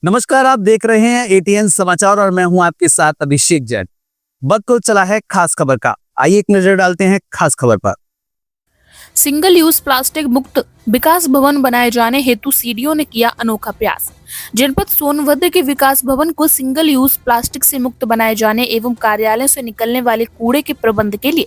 नमस्कार, आप देख रहे हैं एटीएन समाचार और मैं हूं आपके साथ अभिषेक जैन। वक्त तो चला है खास खबर का। आइए एक नजर डालते हैं खास खबर पर। सिंगल यूज प्लास्टिक मुक्त विकास भवन बनाए जाने हेतु सीडीओ ने किया अनोखा प्रयास। जनपद सोनभद्र के विकास भवन को सिंगल यूज प्लास्टिक से मुक्त बनाए जाने एवं कार्यालय से निकलने वाले कूड़े के प्रबंध के लिए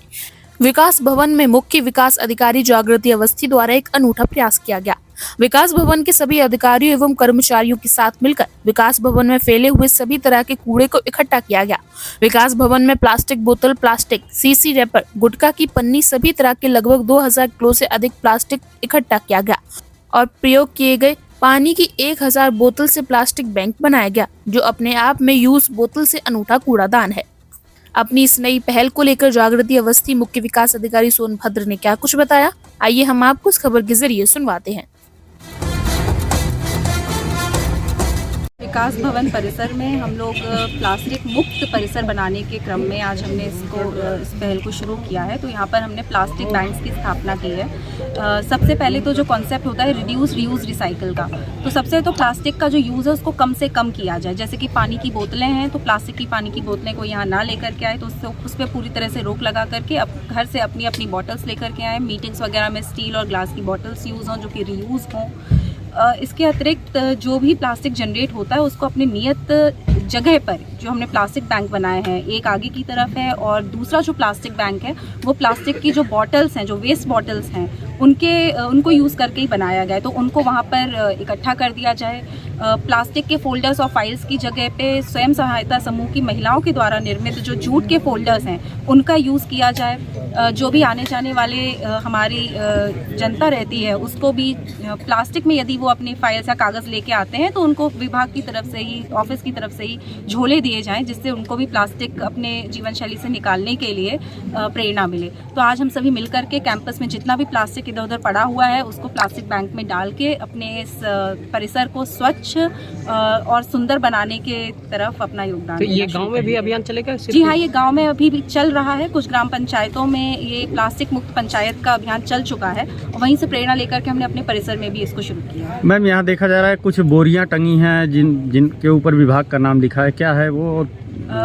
विकास भवन में मुख्य विकास अधिकारी जागृति अवस्थी द्वारा एक अनूठा प्रयास किया गया। विकास भवन के सभी अधिकारियों एवं कर्मचारियों के साथ मिलकर विकास भवन में फैले हुए सभी तरह के कूड़े को इकट्ठा किया गया। विकास भवन में प्लास्टिक बोतल, प्लास्टिक सीसी रैपर, गुटखा की पन्नी, सभी तरह के लगभग 2000 किलो से अधिक प्लास्टिक इकट्ठा किया गया और प्रयोग किए गए पानी की 1000 बोतल से प्लास्टिक बैंक बनाया गया, जो अपने आप में यूज बोतल से अनूठा कूड़ादान है। अपनी इस नई पहल को लेकर जागृति अवस्थी मुख्य विकास अधिकारी सोनभद्र ने क्या कुछ बताया, आइए हम आपको इस खबर के जरिए सुनवाते हैं। विकास भवन परिसर में हम लोग प्लास्टिक मुक्त परिसर बनाने के क्रम में आज हमने इस पहल को शुरू किया है। तो यहाँ पर हमने प्लास्टिक बैंक्स की स्थापना की है। सबसे पहले तो जो कॉन्सेप्ट होता है रिड्यूस, रीयूज, रिसाइकिल का, तो सबसे तो प्लास्टिक का जो यूज़ है उसको कम से कम किया जाए। जैसे कि पानी की बोतलें हैं, तो प्लास्टिक की पानी की बोतलें को यहाँ ना लेकर के आए, तो उस पर पूरी तरह से रोक लगा करके घर से अपनी अपनी बॉटल्स लेकर के आए। मीटिंग्स वगैरह में स्टील और ग्लास की बॉटल्स यूज़ हों जो कि रीयूज़ हों। इसके अतिरिक्त जो भी प्लास्टिक जनरेट होता है उसको अपने नियत जगह पर जो हमने प्लास्टिक बैंक बनाए हैं, एक आगे की तरफ है और दूसरा जो प्लास्टिक बैंक है वो प्लास्टिक की जो बॉटल्स हैं, जो वेस्ट बॉटल्स हैं, उनको यूज़ करके ही बनाया गया है। तो उनको वहाँ पर इकट्ठा कर दिया जाए। प्लास्टिक के फोल्डर्स और फाइल्स की जगह पे स्वयं सहायता समूह की महिलाओं के द्वारा निर्मित जो जूट के फोल्डर्स हैं उनका यूज़ किया जाए। जो भी आने जाने वाले हमारी जनता रहती है उसको भी प्लास्टिक में यदि वो अपनी फाइल्स या कागज़ लेके आते हैं तो उनको विभाग की तरफ से ही, ऑफिस की तरफ से ही झोले दिए जाएं, जिससे उनको भी प्लास्टिक अपने जीवन शैली से निकालने के लिए प्रेरणा मिले। तो आज हम सभी मिलकर के कैंपस में जितना भी प्लास्टिक इधर उधर पड़ा हुआ है उसको प्लास्टिक बैंक में डाल के अपने इस परिसर को स्वच्छ और सुंदर बनाने के तरफ अपना योगदान। तो ये गांव में भी अभियान चलेगा? जी हाँ, ये गांव में अभी भी चल रहा है। कुछ ग्राम पंचायतों में ये प्लास्टिक मुक्त पंचायत का अभियान चल चुका है और वहीं से प्रेरणा लेकर के हमने अपने परिसर में भी इसको शुरू किया है। मैम, यहाँ देखा जा रहा है कुछ बोरियां टंगी हैं जिनके ऊपर विभाग का नाम लिखा है, क्या है वो?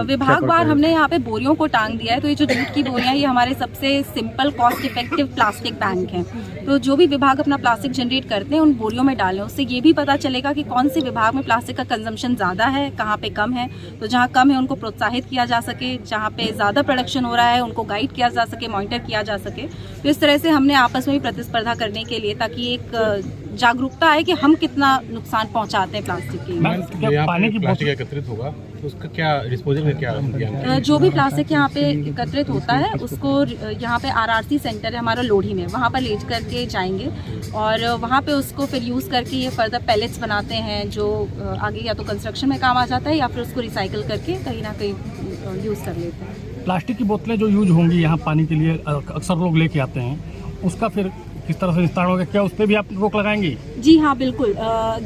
विभागवार हमने यहाँ पे बोरियों को टांग दिया है। तो ये जो जूट की बोरियां, ये हमारे सबसे simple cost effective plastic bank हैं। तो जो भी विभाग अपना प्लास्टिक जनरेट करते हैं उन बोरियों में डालें। उससे ये भी पता चलेगा कि कौन से विभाग में प्लास्टिक का कंजम्पशन ज़्यादा है, कहाँ पे कम है। तो जहाँ कम है उनको प्रोत्साहित किया जा सके, जहाँ पे ज़्यादा प्रोडक्शन हो रहा है उनको गाइड किया जा सके, मॉनिटर किया जा सके। तो इस तरह से हमने आपस में भी प्रतिस्पर्धा करने के लिए, ताकि एक जागरूकता है कि हम कितना नुकसान पहुंचाते हैं प्लास्टिक के। पानी की प्लास्टिक एकत्रित होगा तो उसका क्या डिस्पोजल में क्या जो भी प्लास्टिक यहाँ पे एकत्रित होता है उसको यहाँ पे आरआरसी सेंटर है हमारा लोढ़ी में, वहाँ पर ले करके जाएंगे और वहाँ पे उसको फिर यूज़ करके ये फर्दर पैलेट्स बनाते हैं, जो आगे या तो कंस्ट्रक्शन में काम आ जाता है या फिर उसको रिसाइकिल करके कहीं ना कहीं यूज़ कर लेते हैं। प्लास्टिक की बोतलें जो यूज होंगी यहाँ पानी के लिए अक्सर लोग लेके आते हैं, उसका फिर किस तरह से विस्तार होगा? क्या उस पर भी आप रोक लगाएंगे? जी हाँ, बिल्कुल।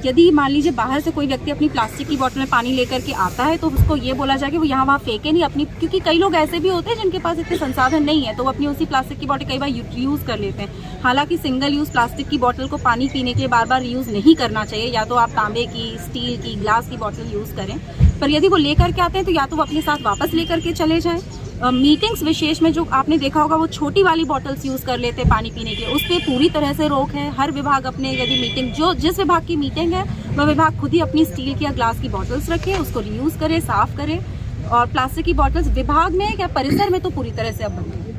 यदि मान लीजिए बाहर से कोई व्यक्ति अपनी प्लास्टिक की बोतल में पानी लेकर के आता है तो उसको ये बोला जाए कि वो यहाँ वहाँ फेंके नहीं अपनी, क्योंकि कई लोग ऐसे भी होते हैं जिनके पास इतने संसाधन नहीं है तो वो अपनी उसी प्लास्टिक की बोतल कई बार यूज़ कर लेते हैं। हालांकि सिंगल यूज़ प्लास्टिक की बोतल को पानी पीने के लिए बार बार यूज़ नहीं करना चाहिए। या तो आप तांबे की, स्टील की, ग्लास की बोतल यूज़ करें, पर यदि वो लेकर के आते हैं तो या तो वो अपने साथ वापस लेकर के चले जाएं। मीटिंग्स विशेष में जो आपने देखा होगा वो छोटी वाली बॉटल्स यूज़ कर लेते हैं पानी पीने के, उस पर पूरी तरह से रोक है। हर विभाग अपने, यदि मीटिंग जिस विभाग की मीटिंग है वह विभाग खुद ही अपनी स्टील की या ग्लास की बॉटल्स रखे, उसको रीयूज़ करे, साफ़ करे। और प्लास्टिक की बॉटल्स विभाग में या परिसर में तो पूरी तरह से अब बंद है।